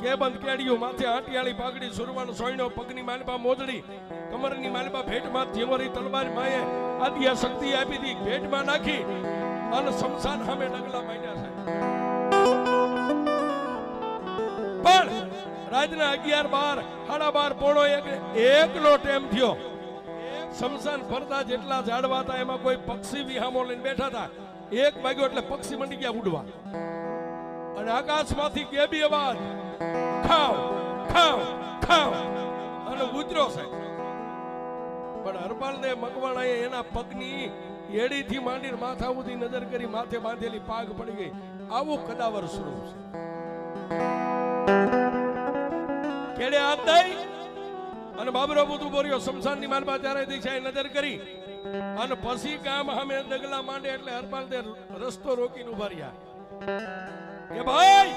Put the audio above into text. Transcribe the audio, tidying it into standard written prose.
કેબંધ કેડિયું માથે આટિયાળી પાઘડી સુરવાણ સોયણો પગની માલપા મોજડી કમરની માલપા ભેટમાં જેવરી તલવાર માએ આદિયા શક્તિ આપી દી ભેટમાં નાખી અને શમશાન સામે ડગલા માંડ્યા છે પણ રાતના 11 12 12:30 એકનો ટાઈમ થયો શમશાન ફરતા જેટલા ઝાડવા હતા એમાં કોઈ પક્ષી વિહામો લઈને બેઠા હતા 1 વાગ્યો એટલે પક્ષી મંડી ગયા ઉડવા અને આકાશમાંથી કેબી અવાજ ખાવ ખાવ ખાવ અને ઉતર્યો છે પણ હરપાલને મકવાણાએ એના પગની એડીથી માંડીને માથા સુધી નજર કરી માથે બાંધેલી પાગ પડી ગઈ આવું કદાવર સ્વરૂપ છે કેડે હાથ દઈ અને બાબરો બુધુ બોર્યો શમશાનની માલપા ત્યારે દિશાએ નજર કરી અને પછી ગામ સામે ડગલા માંડે એટલે હરપાલ રસ્તો રોકીને ઉભા રહ્યા કે ભાઈ